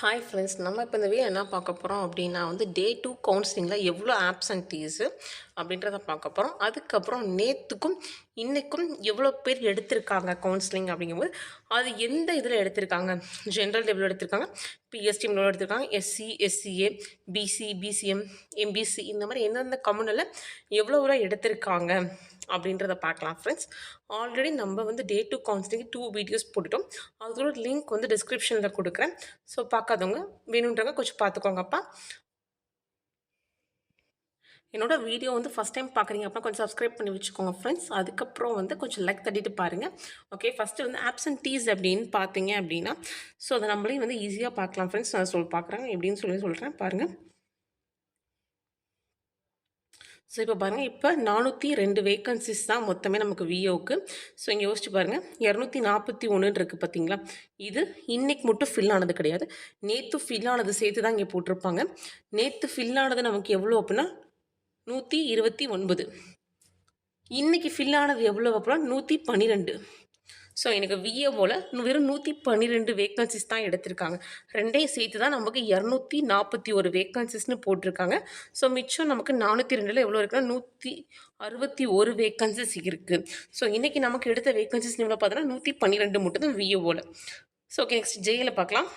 Hi friends, நம்ம இப்போ இந்த வீடியோ என்ன பார்க்க போகிறோம் அப்படின்னா டே 2 கவுன்சிலிங்கில் எவ்வளோ ஆப்சன்டீஸு அப்படின்றத பார்க்க போகிறோம். அதுக்கப்புறம் நேற்றுக்கும் இன்றைக்கும் எவ்வளோ பேர் எடுத்திருக்காங்க கவுன்சிலிங் அப்படிங்கும்போது அது எந்த இதில் எடுத்திருக்காங்க, ஜென்ரல் லெவலில் எடுத்திருக்காங்க, பிஎஸ்டிஎம் லெவலில் எடுத்திருக்காங்க, SC SCA BC BCM MBC இந்த மாதிரி எந்தெந்த கம்யூனில் எவ்வளோ எடுத்திருக்காங்க அப்படின்றத பார்க்கலாம் ஃப்ரெண்ட்ஸ். ஆல்ரெடி நம்ம டே 2 கவுன்சிலிங் 2 வீடியோஸ் போட்டுட்டோம். அதோட லிங்க் டிஸ்கிரிப்ஷனில் கொடுக்குறேன். ஸோ பார்க்காதவங்க வேணுன்றவங்க கொஞ்சம் பார்த்துக்கோங்கப்பா. என்னோட வீடியோ ஃபஸ்ட் டைம் பார்க்குறீங்க அப்படின்னா கொஞ்சம் சப்ஸ்கிரைப் பண்ணி வச்சுக்கோங்க ஃப்ரெண்ட்ஸ். அதுக்கப்புறம் கொஞ்சம் லைக் தட்டிட்டு பாருங்கள். ஓகே, ஃபஸ்ட்டு ஆப்சன்டீஸ் அப்படின்னு பார்த்தீங்க அப்படின்னா ஸோ அதை நம்மளே ஈஸியாக பார்க்கலாம் ஃப்ரெண்ட்ஸ். நான் பார்க்குறேன் எப்படின்னு சொல்கிறேன் பாருங்கள். ஸோ இப்போ பாருங்கள், இப்போ 402 வேக்கன்சிஸ் தான் மொத்தமே நமக்கு விஓக்கு. ஸோ இங்கே யோசிச்சு பாருங்கள், 241 இருக்குது பார்த்தீங்களா. இது இன்றைக்கி மட்டும் ஃபில் ஆனது கிடையாது, நேற்று ஃபில் ஆனது சேர்த்து தான் இங்கே போட்டிருப்பாங்க. நேற்று ஃபில் ஆனது நமக்கு எவ்வளோ அப்படின்னா 129. இன்றைக்கி ஃபில் ஆனது எவ்வளோ அப்படின்னா 112. ஸோ எனக்கு விஏஓவில் வெறும் 112 வேக்கன்சிஸ் தான் எடுத்திருக்காங்க. ரெண்டையும் சேர்த்து தான் நமக்கு 241 வேக்கன்சிஸ்னு போட்டிருக்காங்க. ஸோ மிச்சம் நமக்கு 402 எவ்வளோ இருக்குன்னா 161 வேக்கன்சிஸ் இருக்குது. ஸோ இன்றைக்கி நமக்கு எடுத்த வேக்கன்சிஸ் எவ்வளோ பார்த்தோன்னா 112 மட்டும் தான் விஏஓவில். ஸோ ஓகே, நெக்ஸ்ட் ஜேயில் பார்க்கலாம்.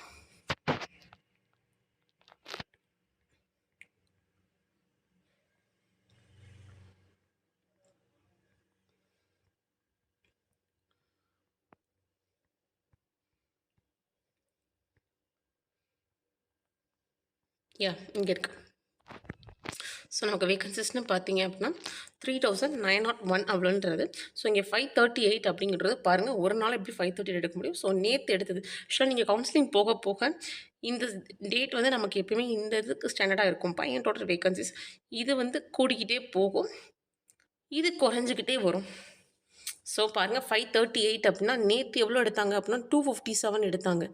இங்கே இருக்கு. ஸோ நமக்கு வேக்கன்சிஸ்னு பார்த்தீங்க அப்படின்னா 3901 அவ்வளோன்றது. ஸோ இங்கே 538 அப்படிங்கிறது பாருங்கள், ஒரு நாள் எப்படி 538 எடுக்க முடியும். ஸோ நேற்று எடுத்தது. ஸோ நீங்கள் கவுன்சிலிங் போக போக இந்த டேட் நமக்கு எப்பயுமே இந்த இதுக்கு ஸ்டாண்டர்டாக இருக்கும்ப்பா. என் டோட்டல் வேக்கன்சிஸ் இது கூடிக்கிட்டே போகும், இது குறைஞ்சிக்கிட்டே வரும். ஸோ பாருங்கள், 538 அப்படின்னா நேற்று எவ்வளோ எடுத்தாங்க அப்படின்னா 257 எடுத்தாங்க.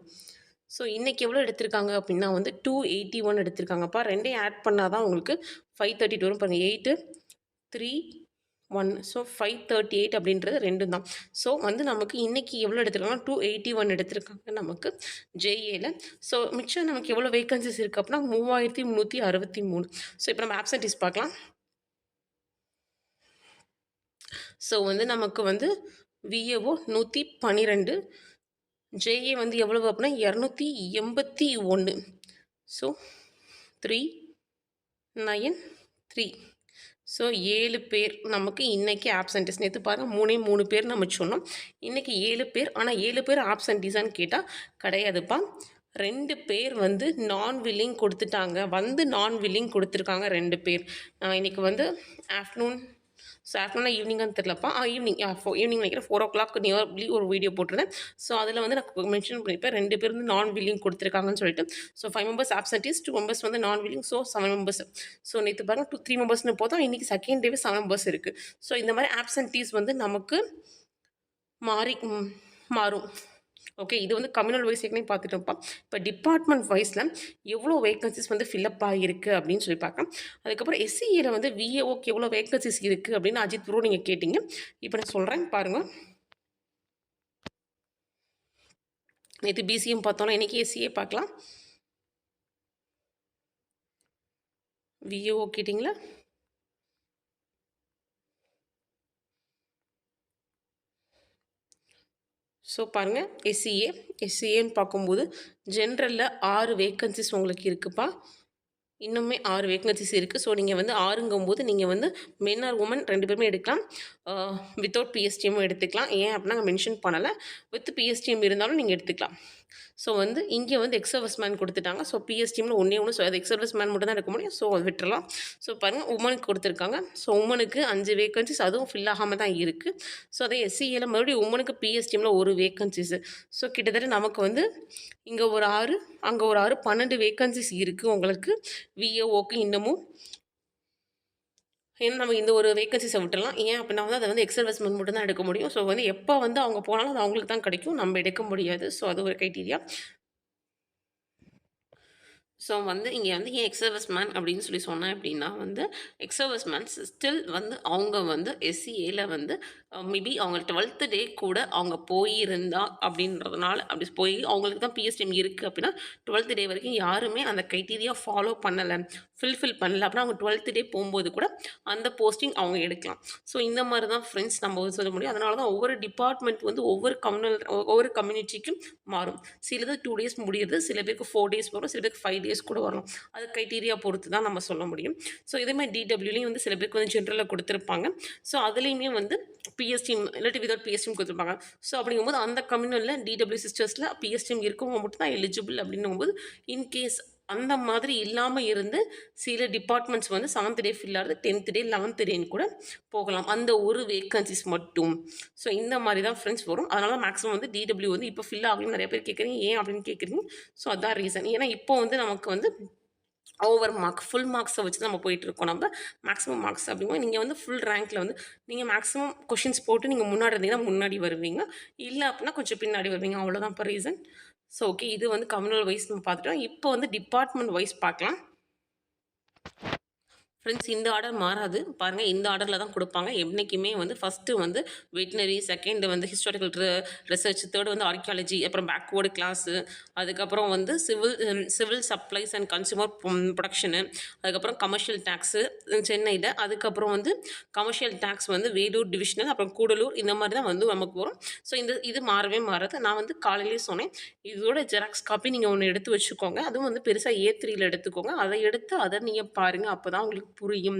ஸோ இன்றைக்கி எவ்வளோ எடுத்திருக்காங்க அப்படின்னா 281 எடுத்திருக்காங்கப்பா. ரெண்டையும் ஆட் பண்ணால் தான் உங்களுக்கு 532 வரும். பாருங்கள், 8 3 1. ஸோ 538 அப்படின்றது ரெண்டும் தான். ஸோ நமக்கு இன்றைக்கி எவ்வளோ எடுத்திருக்காங்கன்னா 281 எடுத்திருக்காங்க நமக்கு ஜேஏல. ஸோ மிச்சம் நமக்கு எவ்வளோ வேக்கன்சிஸ் இருக்குது அப்படின்னா 3363. ஸோ இப்போ நம்ம ஆப்சன்டீஸ் பார்க்கலாம். ஸோ நமக்கு விஏஓ 112, ஜேஏ எவ்வளவு அப்படின்னா 281. ஸோ 393. ஸோ 7 பேர் நமக்கு இன்றைக்கி ஆப்சன்டிஸ். நேற்று பாருங்கள் 3 பேர் நம்ம சொன்னோம், இன்றைக்கி 7 பேர். ஆனால் 7 பேர் ஆப்சன்டிஸான்னு கேட்டால் கிடையாதுப்பா. 2 பேர் நான் வில்லிங் கொடுத்துட்டாங்க, நான் வில்லிங் கொடுத்துருக்காங்க 2 பேர். இன்றைக்கி ஆஃப்டர்நூன், ஸோ ஆஃப்டர்நூன் ஈவினிங்கான்னு தெரிலப்பா. ஈவினிங் நினைக்கிறேன் 4 o'clock நியர்லி ஒரு வீடியோ போட்டிருந்தேன். ஸோ அதில் நான் மென்ஷன் பண்ணியிருப்பேன் 2 பேர் நான் வில்லிங் கொடுத்துருக்காங்கன்னு சொல்லிட்டு. ஸோ 5 மெம்பர்ஸ் ஆப்சன்டீஸ், 2 மெம்பர்ஸ் நான் வில்லிங். So 7 members. ஸோ நேற்று பாருங்கள் 3 மெம்பர்ஸ்னு போதும், இன்றைக்கி செகண்ட் டேவே 7 மெம்பர்ஸ் இருக்குது. ஸோ இந்த மாதிரி ஆப்சன்டீஸ் நமக்கு மாறும். ஓகே, இது கம்யூனல் வைஸ் ஏற்கனவே பார்த்துட்டோம்ப்பா. இப்போ டிபார்ட்மெண்ட் வைஸில் எவ்வளோ வேக்கன்சிஸ் ஃபில்லப் ஆகிருக்கு அப்படின்னு சொல்லி பார்க்கலாம். அதுக்கப்புறம் எஸ்சிஏல விஏஓக்கு எவ்வளோ வேக்கன்சிஸ் இருக்குது அப்படின்னு அஜித் ப்ரோ நீங்கள் கேட்டிங்க. இப்போ நான் சொல்கிறேன் பாருங்கள். நேற்று பிசிஎம் பார்த்தோன்னா இன்றைக்கி எஸ்சிஏ பார்க்கலாம். விஏஓ கேட்டிங்களா? ஸோ பாருங்கள், எஸ்சிஏன்னு பார்க்கும்போது ஜென்ரலில் 6 வேக்கன்சிஸ் உங்களுக்கு இருக்குதுப்பா. இன்னுமே 6 வேக்கன்சிஸ் இருக்குது. ஸோ நீங்கள் 6ங்கும்போது நீங்கள் மென் ஆர் உமன் 2 பேருமே எடுக்கலாம். வித்தவுட் பிஎஸ்டிஎம்மும் எடுத்துக்கலாம். ஏன் அப்படின்னா நான் மென்ஷன் பண்ணலை, வித் பிஎஸ்டிஎம் இருந்தாலும் நீங்கள் எடுத்துக்கலாம். ஸோ இங்கே எக்ஸ் சர்வீஸ் மேன் கொடுத்துட்டாங்க. ஸோ பிஎஸ்டிஎம்மில் ஒன்று. ஸோ அது எக்ஸ் சர்வீஸ் மேன் மட்டும் தான் எடுக்க முடியும். ஸோ அது விட்டுறலாம். ஸோ பாருங்கள், உமனுக்கு கொடுத்துருக்காங்க. ஸோ உமனுக்கு 5 வேக்கன்சிஸ், அதுவும் ஃபில் ஆகாமல் தான் இருக்குது. ஸோ அதே எஸ்சிஏல மறுபடியும் உமனுக்கு பிஎஸ்டிஎம்மில் 1 வேக்கன்சிஸ். ஸோ கிட்டத்தட்ட நமக்கு இங்கே ஒரு 6, அங்கே ஒரு 6, 12 வேக்கன்சிஸ் இருக்குது உங்களுக்கு விஏஓக்கு இன்னமும். ஏன்னா நம்ம இந்த ஒரு வேக்கன்சிஸை விட்டுடலாம். ஏன் அப்படின்னா அதை எக்ஸ் சர்வீஸ்மேன் மட்டும் தான் எடுக்க முடியும். ஸோ எப்போ அவங்க போனாலும் அது அவங்களுக்கு தான் கிடைக்கும், நம்ம எடுக்க முடியாது. ஸோ அது ஒரு க்ரைட்டீரியா. ஸோ வந்து இங்கே வந்து ஏன் எக்ஸ் சர்வீஸ் மேன் அப்படின்னு சொன்னேன் அப்படின்னா வந்து எக்ஸ் சர்வீஸ் மேன்ஸ் ஸ்டில் வந்து அவங்க வந்து எஸ்சிஏல வந்து மேபி அவங்க 12th டே கூட அவங்க போயிருந்தா அப்படின்றதுனால அப்படி போய் அவங்களுக்கு தான் பிஎஸ்டிஎம் இருக்குது அப்படின்னா 12th டே வரைக்கும் யாருமே அந்த க்ரைட்டீரியா ஃபாலோ பண்ணலை ஃபில் பண்ணல அப்படின்னா அவங்க 12th டே போகும்போது கூட அந்த போஸ்டிங் அவங்க எடுக்கலாம். ஸோ இந்த மாதிரி தான் ஃப்ரெண்ட்ஸ் நம்ம சொல்ல முடியும். அதனால தான் ஒவ்வொரு டிபார்ட்மெண்ட் வந்து ஒவ்வொரு கம்யூனிட்டிக்கும் மாறும். சிலது 2 டேஸ் முடியுது, சில பேருக்கு 4 டேஸ் வரும், சில பேருக்கு 5 டேஸ் கூட வரலாம். அது க்ரைட்டீரியா பொறுத்து தான் நம்ம சொல்ல முடியும். ஸோ இதேமாதிரி டிடபிள்யூலையும் வந்து சில பேருக்கு வந்து ஜென்ரலில் கொடுத்துருப்பாங்க. ஸோ அதுலேயுமே வந்து பிஎஸ்டிஎம் இல்லாட்டி விதவுட் பிஎஸ்டிஎம் கொடுத்துருப்பாங்க. ஸோ அப்படிங்கும்போது அந்த கம்யூனலில் டிடபிள்யூ சிஸ்டர்ஸில் பிஎஸ்டிஎம் இருக்கவங்க மட்டும் தான் எலிஜிபிள் அப்படின்னும்போது இன்கேஸ் அந்த மாதிரி இல்லாமல் இருந்து சில டிபார்ட்மெண்ட்ஸ் வந்து 7th டே ஃபில் ஆகுது, 10th டே 11th டேன்னு கூட போகலாம். அந்த ஒரு வேக்கன்சிஸ் மட்டும். ஸோ இந்த மாதிரி தான் ஃப்ரெண்ட்ஸ் வரும். அதனால மேக்ஸிமம் வந்து டிடபிள்யூ வந்து இப்போ ஃபில் ஆகணும்னு நிறைய பேர் கேட்குறீங்க. ஏன் அப்படின்னு கேட்குறீங்க. ஸோ அதான் ரீசன். ஏன்னா இப்போ வந்து நமக்கு வந்து ஓவர் மார்க் ஃபுல் மார்க்ஸை வச்சு நம்ம போயிட்டுருக்கோம். நம்ம மேக்ஸிமம் மார்க்ஸ் அப்படிங்கும்போது நீங்கள் வந்து ஃபுல் ரேங்க்கில் வந்து நீங்கள் மேக்ஸிமம் கொஷின்ஸ் போட்டு நீங்கள் முன்னாடி இருந்தீங்கன்னா முன்னாடி வருவீங்க. இல்லை அப்படின்னா கொஞ்சம் பின்னாடி வருவீங்க. அவ்வளோதான் இப்போ ரீசன். ஸோ ஓகே, இது வந்து கம்யூனல் வைஸ் நம்ம பார்த்துட்டோம். இப்போ வந்து டிபார்ட்மெண்ட் வைஸ் பார்க்கலாம். ஃப்ரெண்ட்ஸ் இந்த ஆர்டர் மாறாது பாருங்கள். இந்த ஆர்டரில் தான் கொடுப்பாங்க என்றைக்குமே வந்து. ஃபஸ்ட்டு வந்து வெட்டினரி, செகண்ட் வந்து ஹிஸ்டாரிக்கல் ரிசர்ச், தேர்டு வந்து ஆர்கியாலஜி, அப்புறம் பேக்வேர்டு கிளாஸு, அதுக்கப்புறம் வந்து civil supplies and consumer production, அதுக்கப்புறம் கமர்ஷியல் டேக்ஸு சென்னையில், அதுக்கப்புறம் வந்து கமர்ஷியல் டேக்ஸ் வந்து வேலூர் டிவிஷனல், அப்புறம் கூடலூர், இந்த மாதிரி தான் வந்து நமக்கு வரும். ஸோ இது மாறவே மாறாது. நான் வந்து காலையிலேயே சொன்னேன், இதோட ஜெராக்ஸ் காப்பி நீங்கள் ஒன்று எடுத்து வச்சுக்கோங்க. அதுவும் வந்து பெருசாக A3யில் எடுத்துக்கோங்க. அதை நீங்கள் பாருங்கள். அப்போ தான் உங்களுக்கு புரியும்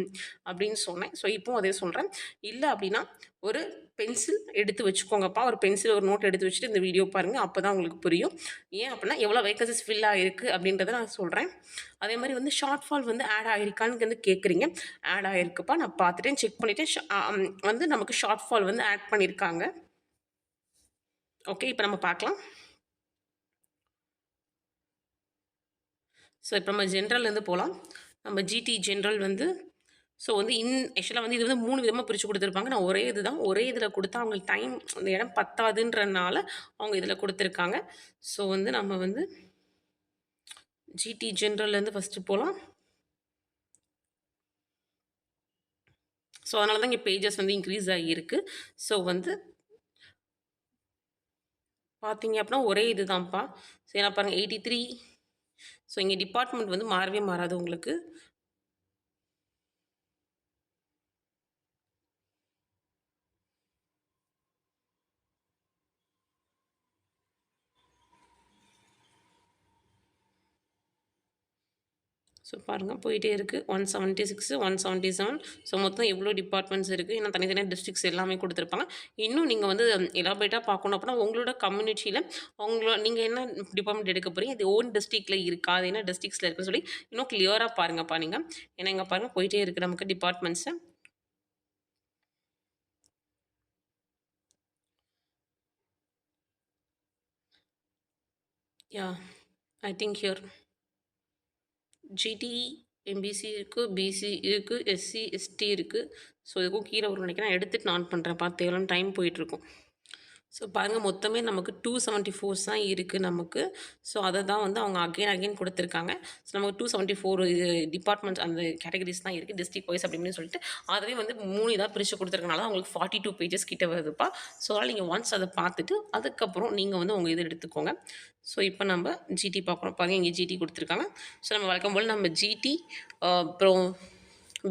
அப்படின்னு சொன்னேன். ஸோ இப்போவும் அதே சொல்கிறேன். இல்லை அப்படின்னா ஒரு பென்சில் எடுத்து வச்சுக்கோங்கப்பா. ஒரு பென்சில், ஒரு நோட் எடுத்து வச்சுட்டு இந்த வீடியோ பாருங்கள். அப்போ தான் உங்களுக்கு புரியும். ஏன் அப்படின்னா எவ்வளோ வேக்கன்சிஸ் ஃபில் ஆகிருக்கு அப்படின்றத நான் சொல்கிறேன். அதே மாதிரி வந்து ஷார்ட் ஃபால் வந்து ஆட் ஆகிருக்கான்னு வந்து கேட்குறீங்க. ஆட் ஆகிருக்குப்பா. நான் பார்த்துட்டேன், செக் பண்ணிவிட்டேன். வந்து நமக்கு ஷார்ட் ஃபால் வந்து ஆட் பண்ணியிருக்காங்க. ஓகே, இப்போ நம்ம பார்க்கலாம். ஸோ இப்போ நம்ம ஜென்ரல்லேருந்து போகலாம். நம்ம ஜிடி ஜென்ரல் வந்து ஸோ வந்து ஆக்சுவலாக வந்து இது வந்து 3 விதமாக பிரித்து கொடுத்துருப்பாங்க. நான் ஒரே இதில் கொடுத்தா அவங்களுக்கு டைம் அந்த இடம் பத்தாதுன்றனால அவங்க இதில் கொடுத்துருக்காங்க. ஸோ வந்து நம்ம வந்து ஜிடி ஜென்ரல்லேருந்து ஃபஸ்ட்டு போகலாம். ஸோ அதனால தான் இங்கே பேஜஸ் வந்து இன்க்ரீஸ் ஆகியிருக்கு. ஸோ வந்து பார்த்தீங்க அப்படின்னா ஒரே இது தான்ப்பா. ஸோ ஏன்னா பாருங்கள் 83. ஸோ இங்கே டிபார்ட்மெண்ட் வந்து மாறவே மாறாது உங்களுக்கு. ஸோ பாருங்கள் போயிட்டே இருக்குது. 176, 177. ஸோ மொத்தம் எவ்வளோ டிபார்ட்மெண்ட்ஸ் இருக்குது. ஏன்னா தனித்தனியாக டிஸ்ட்ரிக்ஸ் எல்லாமே கொடுத்துருப்பாங்க. இன்னும் நீங்கள் வந்து எலாபரேட்டாக பார்க்கணும் அப்படின்னா உங்களோட கம்யூனிட்டியில் நீங்கள் என்ன டிபார்ட்மெண்ட் எடுக்க போகிறீங்க, இது ஓன் டிஸ்ட்ரிக்டில் இருக்கா, அது என்ன டிஸ்ட்ரிக்ஸில் இருக்குன்னு சொல்லி இன்னும் கிளியராக பாருங்கப்பா நீங்கள். ஏன்னா இங்கே பாருங்கள் போயிட்டே இருக்குது நமக்கு departments. Ya I think here GT MBC இருக்குது, பிசி இருக்குது, எஸ்சி எஸ்டி இருக்குது. ஸோ இதுக்கும் கீழே வரும்னு நினைக்கிறேன். எடுத்துகிட்டு நான் பண்ணுறேன். பார்த்து எவ்வளோ டைம் போயிட்டுருக்கும். ஸோ பாருங்கள் மொத்தமே நமக்கு 274 தான் இருக்குது நமக்கு. ஸோ அதை தான் வந்து அவங்க அகைன் கொடுத்துருக்காங்க. ஸோ நமக்கு 274 டிபார்ட்மெண்ட்ஸ் அந்த கேட்டகரிஸ் தான் இருக்குது டிஸ்ட்ரிக் வைஸ் அப்படின்னு சொல்லிட்டு. அதுவே வந்து 3 இதாக பிரித்து கொடுத்துருக்கனால அவங்களுக்கு 42 பேஜஸ் கிட்ட வருதுப்பா. ஸோ அதனால் நீங்கள் ஒன்ஸ் அதை பார்த்துட்டு அதுக்கப்புறம் நீங்கள் வந்து உங்கள் இது எடுத்துக்கோங்க. ஸோ இப்போ நம்ம ஜிடி பார்க்குறோம். பாருங்கள் இங்கே ஜிடி கொடுத்துருக்காங்க. ஸோ நம்ம வழக்கம் போல் நம்ம ஜிடி அப்புறம்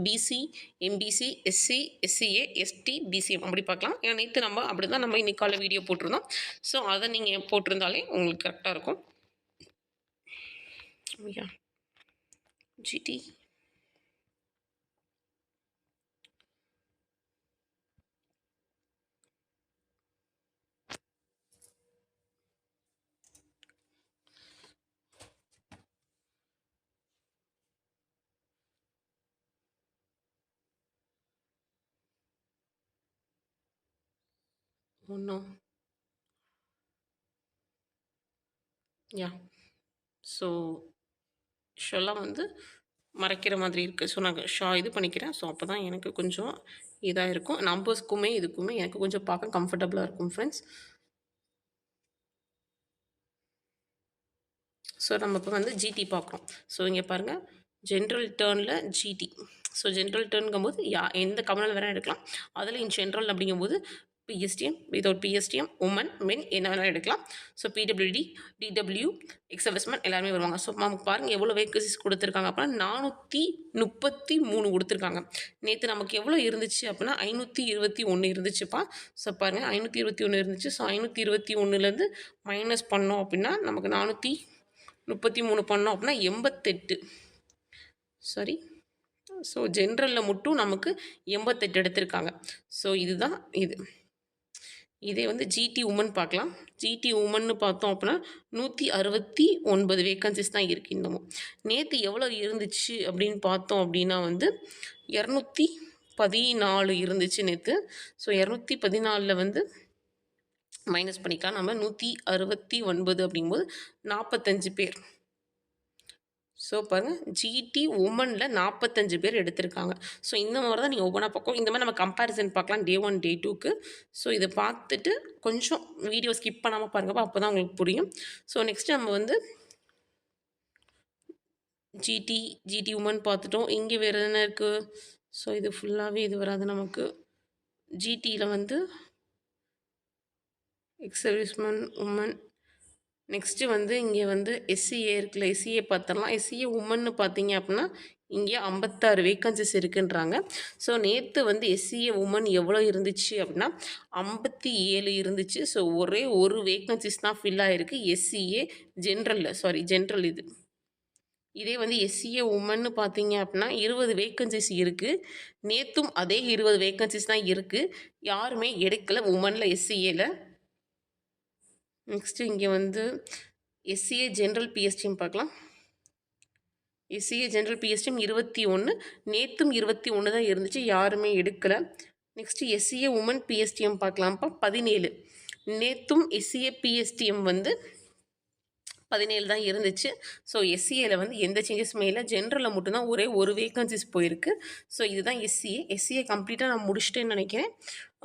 BC, MBC, SC, SCA, ST, BCM அப்படி பார்க்கலாம். ஏன்னா நேற்று நம்ம அப்படி தான் நம்ம இன்னைக்கு காலை வீடியோ போட்டிருந்தோம். ஸோ அதை நீங்கள் போட்டிருந்தாலே உங்களுக்கு கரெக்டாக இருக்கும். ஜிடி ஒன்றும் யா ஸோ ஷெல்லாம் வந்து மறைக்கிற மாதிரி இருக்குது. ஸோ நான் இது பண்ணிக்கிறேன். ஸோ அப்போ தான் எனக்கு கொஞ்சம் இதாக இருக்கும். நம்பர்ஸ்க்குமே இதுக்குமே எனக்கு கொஞ்சம் பார்க்க கம்ஃபர்டபுளாக இருக்கும் ஃப்ரெண்ட்ஸ். ஸோ நம்ம இப்போ வந்து ஜிடி பார்க்குறோம். ஸோ இங்கே பாருங்கள், ஜென்ரல் டேர்னில் ஜிடி. ஸோ ஜென்ரல் டேர்னுங்கும்போது எந்த கமனல் வேணால் எடுக்கலாம். அதில் இன் ஜென்ரல் அப்படிங்கும்போது பிஎஸ்டிஎம், வித்தவுட் பிஎஸ்டிஎம், உமன், மென் என்ன வேணாலும் எடுக்கலாம். ஸோ பிடபிள்யூடி, டிடபிள்யூ, எக்ஸர்விஸ்மேன் எல்லாருமே வருவாங்க. ஸோ நமக்கு பாருங்கள் எவ்வளோ வேகன்சிஸ் கொடுத்துருக்காங்க அப்படின்னா 433 கொடுத்துருக்காங்க. நேற்று நமக்கு எவ்வளோ இருந்துச்சு அப்படின்னா 521 இருந்துச்சுப்பா. ஸோ பாருங்கள் 521 இருந்துச்சு. ஸோ 521லேருந்து மைனஸ் பண்ணோம் அப்படின்னா நமக்கு 433 பண்ணோம் அப்படின்னா 88. சாரி, ஸோ ஜென்ரலில் மட்டும் நமக்கு 88 எடுத்திருக்காங்க. ஸோ இதுதான் இது. இதே வந்து ஜிடி உமன் பார்க்கலாம். ஜிடி உமன்னு பார்த்தோம் அப்படின்னா 169 வேக்கன்சிஸ் தான் இருக்குது இன்னமும். நேற்று எவ்வளோ இருந்துச்சு அப்படின்னு பார்த்தோம் அப்படின்னா வந்து 214 இருந்துச்சு நேற்று. ஸோ 214 வந்து மைனஸ் பண்ணிக்கலாம். நம்ம 169 அப்படிங்கும்போது 45 பேர். ஸோ பாருங்கள், ஜிடி உமனில் 45 பேர் எடுத்திருக்காங்க. ஸோ இந்த மாதிரி தான் நீங்கள் ஒவ்வொன்றா பார்க்கும். இந்த மாதிரி நம்ம கம்பேரிசன் பார்க்கலாம் டே 1 டே 2க்கு. ஸோ இதை பார்த்துட்டு கொஞ்சம் வீடியோ ஸ்கிப் பண்ணாமல் பாருங்கப்பா, அப்போ தான் உங்களுக்கு புரியும். ஸோ நெக்ஸ்ட்டு நம்ம வந்து ஜிடி உமன் பார்த்துட்டோம். இங்கே வேறு என்ன இருக்குது? ஸோ இது ஃபுல்லாகவே இது வராது நமக்கு. ஜிடியில் வந்து எக்ஸர்விஸ்மேன் உமன். நெக்ஸ்ட்டு வந்து இங்கே வந்து எஸ்சிஏ இருக்குல்ல, எஸ்சிஏ பார்த்துடலாம். எஸ்சிஏ உமன்னு பார்த்தீங்க அப்படின்னா இங்கே 56 வேக்கன்சிஸ் இருக்குன்றாங்க. ஸோ நேற்று வந்து எஸ்சிஏ உமன் எவ்வளோ இருந்துச்சு அப்படின்னா 57 இருந்துச்சு. ஸோ ஒரே ஒரு வேக்கன்சிஸ் தான் ஃபில் ஆகிருக்கு எஸ்சிஏ ஜென்ரல் இது. இதே வந்து எஸ்சிஏ உமன்னு பார்த்தீங்க அப்படின்னா 20 வேக்கன்சிஸ் இருக்குது. நேற்றும் அதே 20 வேக்கன்சிஸ் தான் இருக்குது. யாருமே எடுக்கலை உமனில் எஸ்சிஏல. நெக்ஸ்ட்டு இங்கே வந்து எஸ்சிஏ ஜென்ரல் பிஎஸ்டிஎம் பார்க்கலாம். எஸ்சிஏ ஜென்ரல் பிஎஸ்டிஎம் 21, நேற்றும் 21 தான் இருந்துச்சு, யாருமே எடுக்கலை. நெக்ஸ்ட்டு எஸ்சிஏ உமன் பிஎஸ்டிஎம் பார்க்கலாம்ப்பா. 17. நேற்றும் எஸ்சிஏ பிஎஸ்டிஎம் வந்து 17 தான் இருந்துச்சு. ஸோ எஸ்சிஏல வந்து எந்த சேஞ்சஸுமே இல்லை. ஜென்ரலில் மட்டும்தான் ஒரே ஒரு வேக்கன்சிஸ் போயிருக்கு. ஸோ இதுதான் எஸ்சிஏ கம்ப்ளீட்டாக நான் முடிச்சிட்டேன்னு நினைக்கிறேன்.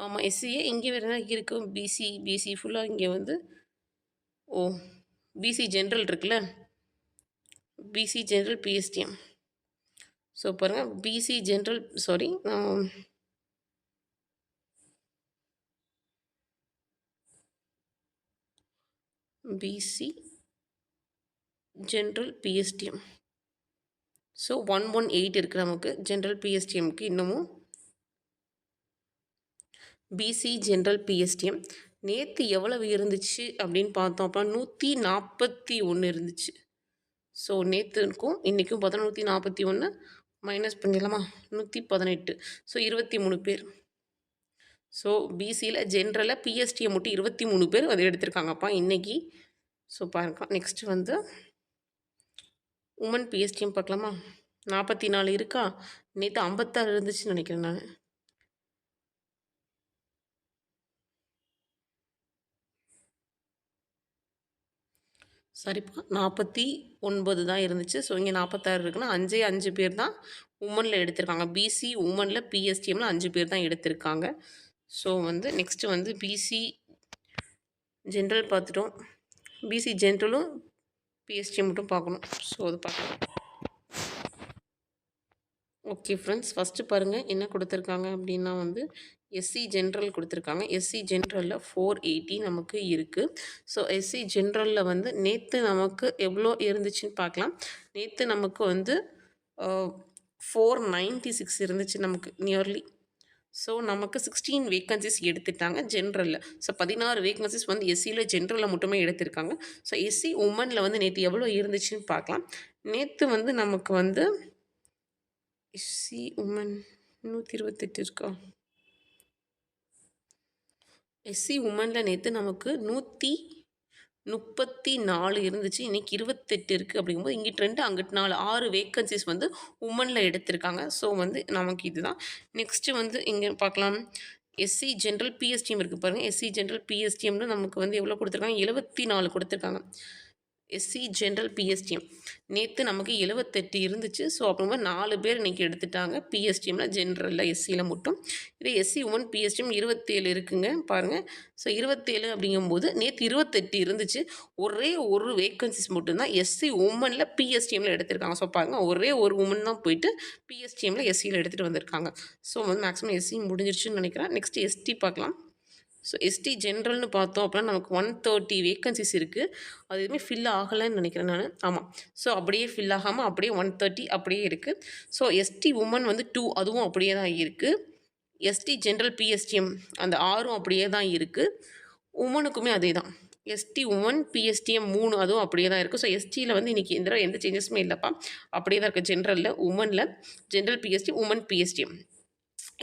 ஆமாம், எஸ்சிஏ இங்கே வேறு என்ன இருக்குது? பிசி ஃபுல்லாக இங்கே வந்து பிசி ஜென்ரல் இருக்குல்ல, பிசி ஜென்ரல் பிஎஸ்டிஎம். ஸோ பாருங்கள், PC general PC general PSTM. So 118 இருக்குது நமக்கு ஜென்ரல் பிஎஸ்டிஎம்க்கு. இன்னமும் பிசி ஜென்ரல் பிஎஸ்டிஎம் நேற்று எவ்வளவு இருந்துச்சு அப்படின்னு பார்த்தோம் அப்போ 141 இருந்துச்சு. ஸோ நேற்றுக்கும் இன்றைக்கும் பார்த்தா 141 மைனஸ் பண்ணிடலாமா? 118. ஸோ 23 பேர். ஸோ பிசியில் ஜென்ரலில் பிஎஸ்டிஎம் மட்டும் 23 பேர் அதை எடுத்திருக்காங்கப்பா இன்றைக்கி. ஸோ பாருங்க, நெக்ஸ்ட்டு வந்து உமன் பிஎஸ்டிஎம் பார்க்கலாமா? 44 இருக்கா? நேற்று 56 இருந்துச்சுன்னு நினைக்கிறேன் நான். சரிப்பா, 49 தான் இருந்துச்சு. ஸோ இங்கே 46 இருக்குன்னா 5 பேர் தான் உமனில் எடுத்திருக்காங்க. பிசி உமனில் பிஎஸ்டிஎம்மில் 5 பேர் தான் எடுத்திருக்காங்க. ஸோ வந்து நெக்ஸ்ட்டு வந்து பிசி ஜென்ரல் பார்த்துட்டோம். பிசி ஜென்ரலும் பிஎஸ்டிஎம் மட்டும் பார்க்கணும். ஸோ அது பார்க்கலாம். ஓகே ஃப்ரெண்ட்ஸ், ஃபஸ்ட்டு பாருங்கள் என்ன கொடுத்துருக்காங்க அப்படின்னா வந்து எஸ்சி ஜென்ரல் கொடுத்துருக்காங்க. எஸ்சி ஜென்ரலில் 480 நமக்கு இருக்குது. ஸோ எஸ்சி ஜென்ரலில் வந்து நேற்று நமக்கு எவ்வளோ இருந்துச்சுன்னு பார்க்கலாம். நேற்று நமக்கு வந்து 496 இருந்துச்சு நமக்கு நியர்லி. ஸோ நமக்கு 16 வேக்கன்சிஸ் எடுத்துட்டாங்க ஜென்ரலில். ஸோ 16 வேக்கன்சிஸ் வந்து எஸ்சியில் ஜென்ரலில் மட்டுமே எடுத்திருக்காங்க. ஸோ எஸ்சி உமனில் வந்து நேற்று எவ்வளோ இருந்துச்சுன்னு பார்க்கலாம். நேற்று வந்து நமக்கு வந்து எஸ்சி உமன் 128 இருக்கா? எஸ்சி உமனில் நேற்று நமக்கு 134 இருந்துச்சு. இன்றைக்கி 28 இருக்குது. அப்படிங்கும்போது இங்கிட்டு 2 அங்கிட்டு 4 6 வேக்கன்சிஸ் வந்து உமனில் எடுத்திருக்காங்க. ஸோ வந்து நமக்கு இதுதான். நெக்ஸ்ட்டு வந்து இங்கே பார்க்கலாம், எஸ்சி ஜென்ரல் பிஎஸ்டிஎம் இருக்குது பாருங்கள். எஸ்சி ஜென்ரல் பிஎஸ்டிஎம்னு நமக்கு வந்து எவ்வளோ கொடுத்துருக்காங்க? 74 கொடுத்துருக்காங்க. எஸ்சி ஜென்ரல் பிஎஸ்டிஎம் நேற்று நமக்கு 78 இருந்துச்சு. ஸோ அப்புறமா 4 பேர் இன்றைக்கி எடுத்துட்டாங்க பிஎஸ்டிஎம்மில், ஜென்ரலில் எஸ்சியில் மட்டும். இதே எஸ்சி உமன் பிஎஸ்டிஎம் 27 இருக்குங்க பாருங்கள். ஸோ 27 அப்படிங்கும்போது நேற்று 28 இருந்துச்சு. ஒரே ஒரு வேக்கன்சிஸ் மட்டும்தான் எஸ்சி உமனில் பிஎஸ்டிஎம்மில் எடுத்திருக்காங்க. ஸோ பாருங்கள், ஒரே ஒரு உமன் தான் போயிட்டு பிஎஸ்டிஎம்மில் எஸ்சியில் எடுத்துகிட்டு வந்திருக்காங்க. ஸோ வந்து மேக்ஸிமம் எஸ்சி முடிஞ்சிருச்சுன்னு நினைக்கிறேன். நெக்ஸ்ட் எஸ்டி பார்க்கலாம். ஸோ எஸ்டி ஜென்ரல்னு பார்த்தோம் அப்படின்னா நமக்கு 130 வேக்கன்சிஸ் இருக்குது. அது எதுவுமே ஃபில் ஆகலைன்னு நினைக்கிறேன் நான். ஆமாம். ஸோ அப்படியே ஃபில் ஆகாமல் அப்படியே 130 அப்படியே இருக்குது. ஸோ எஸ்டி உமன் வந்து 2 அதுவும் அப்படியே தான் இருக்குது. எஸ்டி ஜென்ரல் பிஎஸ்டிஎம் அந்த 6 அப்படியே தான் இருக்குது. உமனுக்குமே அதே தான். எஸ்டி உமன் பிஎஸ்டிஎம் 3 அதுவும் அப்படியே தான் இருக்குது. ஸோ எஸ்டியில் வந்து இன்றைக்கி எந்த சேஞ்சஸுமே இல்லைப்பா, அப்படியே தான் இருக்குது. ஜென்ரலில் உமனில் ஜென்ரல் பிஎஸ்டிஎம் உமன் பிஎஸ்டிஎம்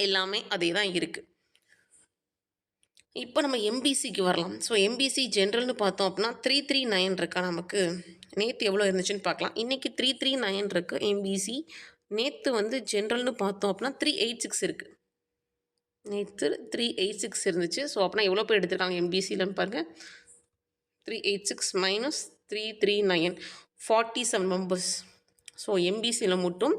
எல்லாமே அதே தான் இருக்குது. இப்போ நம்ம எம்பிசிக்கு வரலாம். ஸோ எம்பிசி ஜென்ரல்னு பார்த்தோம் அப்படின்னா 339 இருக்கா நமக்கு. நேற்று எவ்வளோ இருந்துச்சுன்னு பார்க்கலாம். இன்றைக்கி 339 இருக்குது எம்பிசி. நேற்று வந்து ஜென்ரல்னு பார்த்தோம் அப்படின்னா 386 இருக்குது. நேற்று 386 இருந்துச்சு. ஸோ அப்படின்னா எவ்வளோ பேர் எடுத்திருக்காங்க எம்பிசியிலன்னு பாருங்கள். 386 மைனஸ் 339 47 மெம்பர்ஸ். ஸோ எம்பிசியில் மட்டும்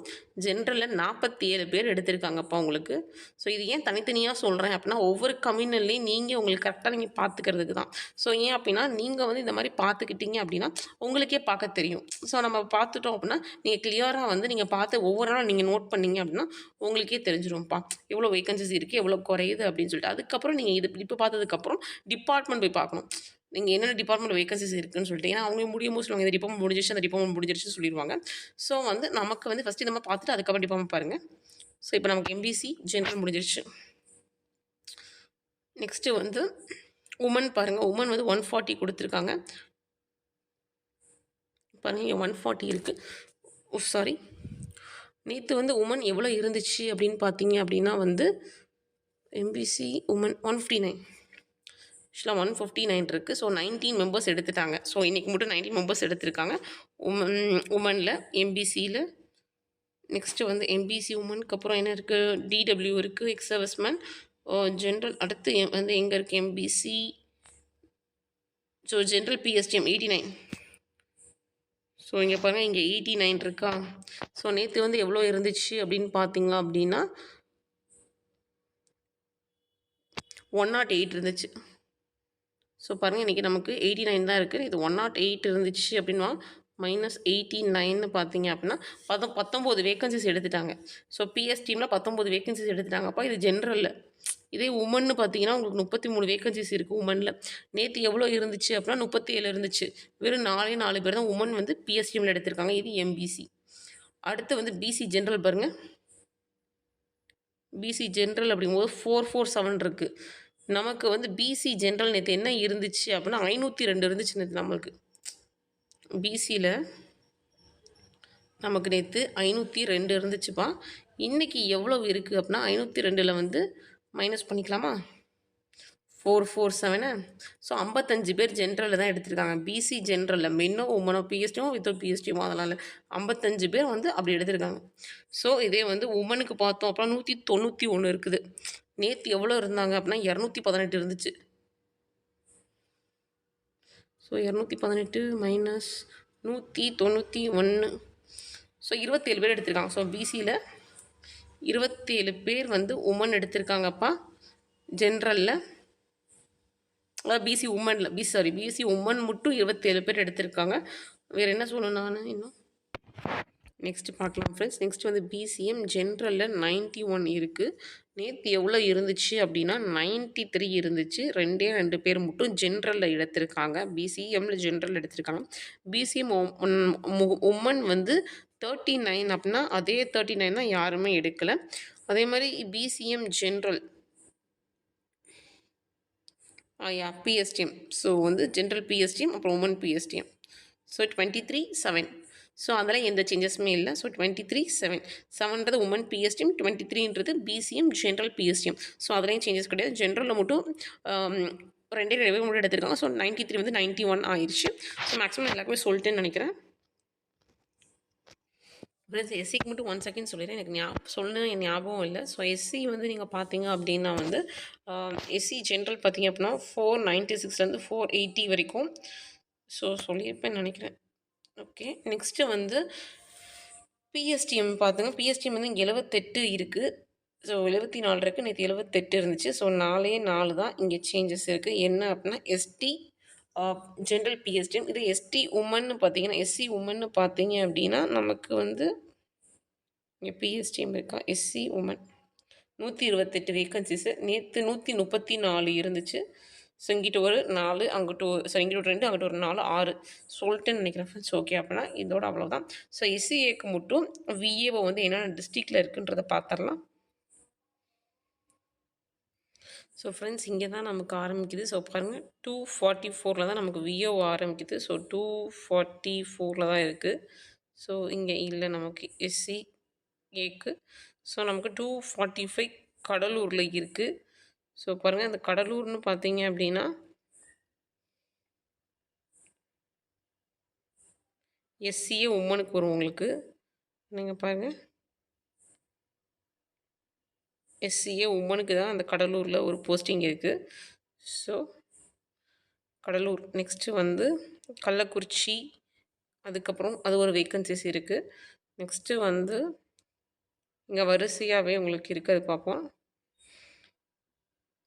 ஜென்ரலில் 47 பேர் எடுத்திருக்காங்கப்பா உங்களுக்கு. ஸோ இது ஏன் தனித்தனியாக சொல்கிறேன் அப்படின்னா, ஒவ்வொரு கம்யூனல்லையும் நீங்கள் உங்களுக்கு கரெக்டாக நீங்கள் பார்த்துக்கிறதுக்கு தான். ஸோ ஏன் அப்படின்னா, நீங்கள் வந்து இந்த மாதிரி பார்த்துக்கிட்டீங்க அப்படின்னா உங்களுக்கே பார்க்க தெரியும். ஸோ நம்ம பார்த்துட்டோம் அப்படின்னா நீங்கள் கிளியராக வந்து நீங்கள் பார்த்து ஒவ்வொரு நாளும் நீங்கள் நோட் பண்ணிங்க அப்படின்னா உங்களுக்கே தெரிஞ்சிரும்ப்பா எவ்வளோ வேகன்சிஸ் இருக்குது, எவ்வளோ குறையுது அப்படின்னு சொல்லிட்டு. அதுக்கப்புறம் நீங்கள் இப்போ பார்த்ததுக்கப்புறம் டிபார்ட்மெண்ட் போய் பார்க்கணும். நீங்கள் என்னென்ன டிபார்ட்மெண்ட் வேகன்சிஸ் இருக்குதுன்னு சொல்லிட்டு. ஏன்னா அவங்க முடியும்போது சொல்லுவாங்க, இந்த டிபார்ட்மெண்ட் முடிஞ்சிருச்சு, அந்த டிபார்ட்மெண்ட் முடிஞ்சிருச்சுன்னு சொல்லிடுவாங்க. ஸோ வந்து நமக்கு வந்து ஃபஸ்ட்டு நம்ம பார்த்துட்டு அதுக்கப்புறம் டிபார்ட்மெண்ட் பாருங்கள். ஸோ இப்போ நமக்கு எம்பிசி ஜென்ரல் முடிஞ்சிருச்சு. நெக்ஸ்ட்டு வந்து உமன் பாருங்கள். உமன் வந்து 140 கொடுத்துருக்காங்க பாருங்கள். 140 இருக்குது. ஓ சாரி, நேற்று வந்து உமன் எவ்வளோ இருந்துச்சு அப்படின்னு பார்த்தீங்க அப்படின்னா வந்து எம்பிசி உமன் 159 ஆக்சுவலாக 159 இருக்குது. ஸோ 19 மெம்பர்ஸ் எடுத்துட்டாங்க. ஸோ இன்றைக்கி மட்டும் 19 மெம்பர்ஸ் எடுத்திருக்காங்க உமனில் எம்பிசியில். நெக்ஸ்ட்டு வந்து எம்பிசி உமனுக்கு அப்புறம் என்ன இருக்குது, டிடபிள்யூ இருக்குது, எக்ஸ் சர்வீஸ்மேன், ஜென்ரல். அடுத்து வந்து எங்கே இருக்குது MBC. So general PSTM 89. So இங்கே பாருங்கள், இங்கே 89 இருக்கா. ஸோ நேற்று வந்து எவ்வளோ இருந்துச்சு அப்படின்னு பார்த்தீங்க அப்படின்னா 108 இருந்துச்சு. ஸோ பாருங்கள், இன்றைக்கி நமக்கு 89 தான் இருக்குது. இது 108 இருந்துச்சு அப்படின்னா மைனஸ் 89 பார்த்தீங்க அப்படின்னா 19 வேகன்சிஸ் எடுத்துட்டாங்க. ஸோ பிஎஸ் டீமில் 19 வேகன்சிஸ் எடுத்துட்டாங்கப்பா. இது ஜென்ரலில். இதே உமன்னு பார்த்தீங்கன்னா உங்களுக்கு 33 வேகன்சிஸ் இருக்குது உமனில். நேற்று எவ்வளோ இருந்துச்சு அப்படின்னா 37 இருந்துச்சு. வெறும் 4 பேர் தான் உமன் வந்து பிஎஸ் டீமில் எடுத்திருக்காங்க. இது எம்பிசி. அடுத்து வந்து பிசி ஜென்ரல் பாருங்கள். பிசி ஜென்ரல் அப்படிங்கும்போது 447 இருக்குது. நமக்கு வந்து பிசி ஜென்ரல் நேற்று என்ன இருந்துச்சு அப்படின்னா 502 இருந்துச்சு நேற்று நம்மளுக்கு. பிசியில் நமக்கு நேற்று 502 இருந்துச்சுப்பா. இன்றைக்கி எவ்வளோ இருக்குது அப்படின்னா 502 வந்து மைனஸ் பண்ணிக்கலாமா, 447. ஸோ 55 பேர் ஜென்ரலில் தான் எடுத்திருக்காங்க. பிசி ஜென்ரலில் மென்னோ உமனோ பிஎஸ்டியோ வித்தவுட் பிஎஸ்டியோ அதெல்லாம் இல்லை, 55 பேர் வந்து அப்படி எடுத்திருக்காங்க. ஸோ இதே வந்து உமனுக்கு பார்த்தோம் அப்படின்னா 191 இருக்குது. நேற்று எவ்வளோ இருந்தாங்க அப்படின்னா 218 இருந்துச்சு. So 218 minus 191. ஸோ 27 பேர் எடுத்திருக்காங்க. ஸோ பிசியில் 27 பேர் வந்து உமன் எடுத்திருக்காங்கப்பா. ஜென்ரலில் பிசி உமனில் பிசி உமன் மட்டும் 27 பேர் எடுத்திருக்காங்க. வேறு என்ன சொல்லணும் நான் இன்னும். நெக்ஸ்ட்டு பார்க்கலாம் ஃப்ரெண்ட்ஸ். நெக்ஸ்ட் வந்து பிசிஎம் ஜென்ரலில் 91 இருக்குது. நேற்று எவ்வளோ இருந்துச்சு அப்படின்னா 93 இருந்துச்சு. 2 பேர் மட்டும் ஜென்ரலில் எடுத்திருக்காங்க. பிசிஎம்மில் ஜென்ரல் எடுத்திருக்காங்க. பிசிஎம் உமன் வந்து 39 அப்படின்னா அதே 39 தான் யாருமே எடுக்கலை. அதே மாதிரி பிசிஎம் ஜென்ரல் பிஎஸ்டிஎம். ஸோ வந்து ஜென்ரல் பிஎஸ்டிஎம் அப்புறம் உமன் பிஎஸ்டிஎம். ஸோ 23-7. ஸோ அதெல்லாம் எந்த சேஞ்சஸுமே இல்லை. ஸோ 23-7. 7ன்றது உமன் பிஎஸ்டிஎம், 23ன்றது பிசிஎம் ஜென்ரல் பிஎஸ்டிஎம். ஸோ அதுலேயும் சேஞ்சஸ் கிடையாது. ஜென்ரலில் மட்டும் 2 பேர் மட்டும் எடுத்திருக்காங்க. ஸோ 93 வந்து 91 ஆயிடுச்சு. ஸோ மேக்ஸிமம் எல்லாருக்குமே சொல்லிட்டேன்னு நினைக்கிறேன். ஃப்ரெண்ட்ஸ் எஸ்சிக்கு மட்டும் 1 செகண்ட் சொல்லிடுறேன், எனக்கு என் ஞாபகம் இல்லை. ஸோ எஸ்சி வந்து நீங்கள் பார்த்தீங்க அப்படின்னா வந்து எஸ்சி ஜென்ரல் பார்த்தீங்க அப்படின்னா 496 480 வரைக்கும். ஸோ சொல்லியிருப்பேன்னு நினைக்கிறேன். ஓகே. நெக்ஸ்ட்டு வந்து பிஎஸ்டிஎம் பார்த்துங்க. பிஎஸ்டிஎம் வந்து இங்க 78 இருக்கு. ஸோ 74 இருக்கு. நேத்து 78 இருந்துச்சு. ஸோ 4ஏ 4 தான். இங்க சேஞ்சஸ் இருக்கு. என்ன அப்டின்னா எஸ்டி ஜென்ரல் பிஎஸ்டிஎம். இது எஸ்டி உமன்னு பார்த்தீங்கன்னா, எஸ்சி உமன்னு பார்த்தீங்க அப்டின்னா, நமக்கு வந்து இங்க பிஎஸ்டிஎம் இருக்கா? SC women 128 vacancies. நேத்து 134 இருந்துச்சு. ஸோ இங்கிட்டு ஒரு 4 அங்கிட்டு இங்கிட்டு ஒரு 2 அங்கிட்டு ஒரு 4 6 சொல்லிட்டேன்னு நினைக்கிறேன் ஃப்ரெண்ட்ஸ். ஓகே அப்படின்னா இதோட அவ்வளோதான். ஸோ எஸ்சிஏக்கு மட்டும் விஏஓ வந்து என்னென்ன டிஸ்ட்ரிக்டில் இருக்குன்றதை பார்த்துடலாம். ஸோ ஃப்ரெண்ட்ஸ் இங்கே தான் நமக்கு ஆரம்பிக்குது. ஸோ பாருங்கள் 244 தான் நமக்கு விஏஓ ஆரம்பிக்குது. ஸோ 244 தான் இருக்குது. ஸோ இங்கே இல்லை நமக்கு எஸ்சிஏக்கு. ஸோ நமக்கு 245 கடலூரில் இருக்குது. ஸோ பாருங்கள் இந்த கடலூர்னு பார்த்தீங்க அப்படின்னா எஸ்சிஏ உமனுக்கு வரும் உங்களுக்கு. நீங்கள் பாருங்கள் எஸ்சிஏ உமனுக்கு தான் அந்த கடலூரில் ஒரு போஸ்டிங் இருக்குது. ஸோ கடலூர் நெக்ஸ்ட்டு வந்து கள்ளக்குறிச்சி, அதுக்கப்புறம் அது ஒரு வேக்கன்சிஸ் இருக்குது. நெக்ஸ்ட்டு வந்து இங்கே வரிசையாகவே உங்களுக்கு இருக்குது, அது பார்ப்போம்.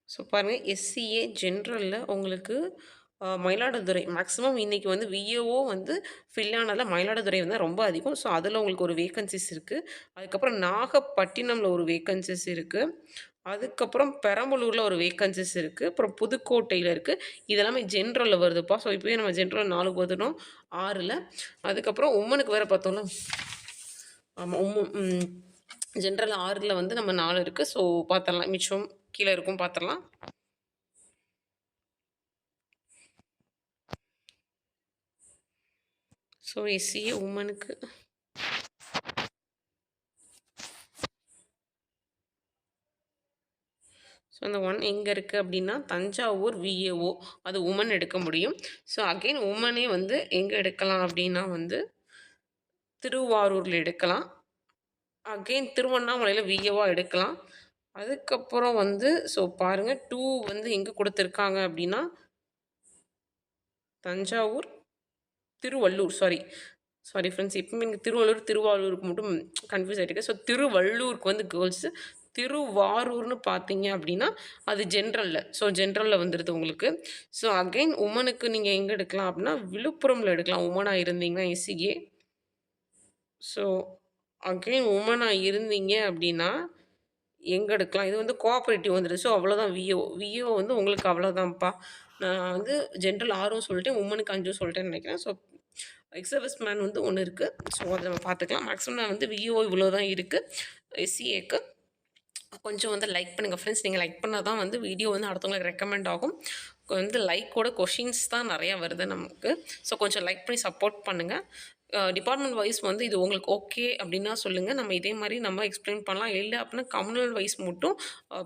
ஸோ பாருங்கள் எஸ்சிஏ ஜென்ரலில் உங்களுக்கு மயிலாடுதுறை மேக்ஸிமம் இன்றைக்கி வந்து விஏஓ வந்து ஃபில் ஆனதில் மயிலாடுதுறை வந்து ரொம்ப அதிகம். ஸோ அதில் உங்களுக்கு ஒரு வேக்கன்சிஸ் இருக்குது. அதுக்கப்புறம் நாகப்பட்டினமில் ஒரு வேக்கன்சிஸ் இருக்குது. அதுக்கப்புறம் பெரம்பலூரில் ஒரு வேக்கன்சிஸ் இருக்குது. அப்புறம் புதுக்கோட்டையில் இருக்குது. இதெல்லாமே ஜென்ரலில் வருதுப்பா. ஸோ இப்போயே நம்ம ஜென்ரல் 4 போதுனோம் 6ல். அதுக்கப்புறம் உமனுக்கு வேறு பார்த்தோம்னா ஆமாம் ஜென்ரல் 6ல் வந்து நம்ம 4 இருக்குது. ஸோ பார்த்துடலாம், மிச்சம் கீழே இருக்கும் பார்த்துடலாம். ஸோ எஸ்சிஏ உமனுக்கு ஸோ அந்த 1 எங்கே இருக்குது அப்படின்னா தஞ்சாவூர் விஏஓ, அது உமன் எடுக்க முடியும். ஸோ அகெயின் உமனே வந்து எங்கே எடுக்கலாம் அப்படின்னா வந்து திருவாரூரில் எடுக்கலாம். அகெயின் திருவண்ணாமலையில் விஏஓ எடுக்கலாம். அதுக்கப்புறம் வந்து ஸோ பாருங்கள் 2 வந்து எங்கே கொடுத்துருக்காங்க அப்படின்னா தஞ்சாவூர் திருவள்ளூர் சாரி ஃப்ரெண்ட்ஸ். எப்பவுமே இங்கே திருவாரூருக்கு மட்டும் கன்ஃபியூஸ் ஆகிட்டு ஸோ திருவள்ளூருக்கு வந்து கேர்ள்ஸு. திருவாரூர்னு பார்த்தீங்க அப்படின்னா அது ஜென்ரலில். ஸோ ஜென்ரலில் வந்துடுது உங்களுக்கு. ஸோ அகெயின் உமனுக்கு நீங்கள் எங்கே எடுக்கலாம் அப்படின்னா விழுப்புரமில் எடுக்கலாம் உமனாக இருந்தீங்கன்னா எஸ்சிஏ. ஸோ அகெயின் உமனாக இருந்தீங்க அப்படின்னா எங்கே எடுக்கலாம், இது வந்து கோஆப்ரேட்டிவ் வந்துடுது. ஸோ அவ்வளோதான் விஏஓ வந்து உங்களுக்கு அவ்வளோதான்ப்பா. நான் வந்து ஜென்ரல் 6ம் சொல்லிட்டேன், உமனுக்கு 5ம் சொல்லிட்டேன்னு நினைக்கிறேன். ஸோ எக்ஸர்விஸ் மேன் வந்து ஒன்று இருக்குது. ஸோ அதை நம்ம பார்த்துக்கலாம். மேக்ஸிமம் நான் வந்து விஏஓ இவ்வளோ தான் இருக்குது. எஸ்சிஏக்கு கொஞ்சம் வந்து லைக் பண்ணுங்கள் ஃப்ரெண்ட்ஸ். நீங்கள் லைக் பண்ணால் தான் வந்து வீடியோ வந்து அடுத்தவங்களுக்கு ரெக்கமெண்ட் ஆகும். வந்து லைக்கோட கொஷின்ஸ் தான் நிறையா வருது நமக்கு. ஸோ கொஞ்சம் லைக் பண்ணி சப்போர்ட் பண்ணுங்கள். டிபார்ட்மெண்ட் வைஸ் வந்து இது உங்களுக்கு ஓகே அப்படின்னா சொல்லுங்கள். நம்ம இதே மாதிரி நம்ம எக்ஸ்பிளைன் பண்ணலாம். இல்லை அப்படின்னா கம்யூனல் வைஸ் மட்டும்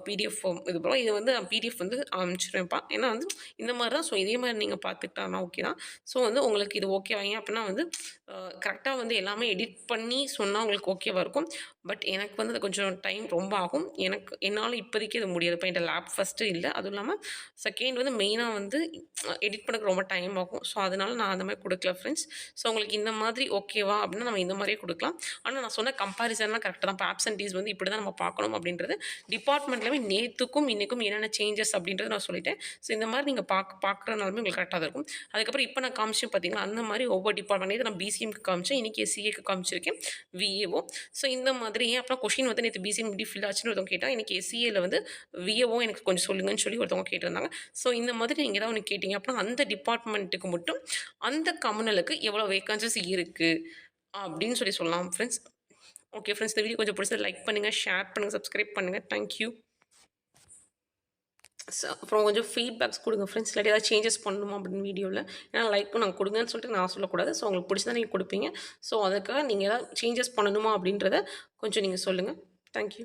பிடிஎஃப் இது போல் இது வந்து பிடிஎஃப் வந்து அனுப்பிச்சிருவேன்ப்பா. ஏன்னா வந்து இந்த மாதிரி தான். ஸோ இதே மாதிரி நீங்கள் பார்த்துக்கிட்டானா ஓகே தான். ஸோ வந்து உங்களுக்கு இது ஓகே வைங்க அப்படின்னா வந்து கரெக்டாக வந்து எல்லாமே எடிட் பண்ணி சொன்னால் உங்களுக்கு ஓகேவாக இருக்கும். பட் எனக்கு வந்து அது கொஞ்சம் டைம் ரொம்ப ஆகும். என்னால் இப்போதைக்கு அது முடியாது. இப்போ என்கிட்ட லேப் ஃபஸ்ட்டு இல்லை. அதுவும் இல்லாமல் செகண்ட் வந்து மெயினாக வந்து எடிட் பண்ணக்கு ரொம்ப டைம் ஆகும். ஸோ அதனால் நான் அந்த மாதிரி கொடுக்கல ஃப்ரெண்ட்ஸ். ஸோ உங்களுக்கு இந்த மாதிரி ஓகேவா அப்படின்னா நம்ம இந்த மாதிரியே கொடுக்கலாம். ஆனால் நான் சொன்ன கம்பேரிசன்லாம் கரெக்டாக தான். இப்போ ஆப்சன்டீஸ் வந்து இப்படி தான் நம்ம பார்க்கணும் அப்படின்றது டிபார்ட்மெண்ட்லேயுமே நேற்றுக்கும் இன்றைக்கும் என்னென்ன சேஞ்சஸ் அப்படின்றது நான் சொல்லிட்டேன். ஸோ இந்த மாதிரி நீங்கள் பார்க்குறனாலுமே உங்களுக்கு கரெக்டாக தான் இருக்கும். அதுக்கப்புறம் இப்போ நான் காமிச்சேன் பார்த்தீங்கன்னா அந்த மாதிரி ஒவ்வொரு டிபார்ட்மெண்ட் இது நான் பிசிஎம்க்கு காமிச்சேன், இன்றைக்கி எஸ்சிஏக்கு காமிச்சிருக்கேன், விஏஓ. ஸோ இந்த மாதிரி ஏன் அப்புறம் கொஷின் வந்து நேற்று பிசிஎம் இப்படி ஃபில் ஆச்சுன்னு ஒருத்தவங்க கேட்டால் இன்றைக்கி எஸ்சிஏல வந்து விஏஓ எனக்கு கொஞ்சம் சொல்லுங்கன்னு சொல்லி ஒருத்தவங்க கேட்டிருந்தாங்க. ஸோ இந்த மாதிரி நீங்கள் ஏதாவது ஒன்று கேட்டிங்க அப்படின்னா அந்த டிபார்ட்மெண்ட்டுக்கு மட்டும் அந்த கம்யூனலுக்கு எவ்வளோ வேக்கன்சிஸ் இருக்குது அப்படின்னு சொல்லலாம் ஃப்ரெண்ட்ஸ். ஓகே ஃப்ரெண்ட்ஸ், இந்த வீடியோ கொஞ்சம் பிடிச்சது லைக் பண்ணுங்கள், ஷேர் பண்ணுங்கள், சப்ஸ்கிரைப் பண்ணுங்கள். தேங்க்யூ. அப்புறம் கொஞ்சம் ஃபீட்பேக்ஸ் கொடுங்க ஃப்ரெண்ட்ஸ். இல்லாட்டி ஏதாவது சேஞ்சஸ் பண்ணணுமா அப்படின்னு வீடியோவில். ஏன்னா லைக்கும் நாங்கள் கொடுங்கன்னு சொல்லிட்டு நான் சொல்லக்கூடாது. ஸோ உங்களுக்கு பிடிச்சதான் நீங்கள் கொடுப்பீங்க. ஸோ அதுக்காக நீங்கள் ஏதாவது சேஞ்சஸ் பண்ணணுமா அப்படின்றத கொஞ்சம் நீங்கள் சொல்லுங்கள். தேங்க்யூ.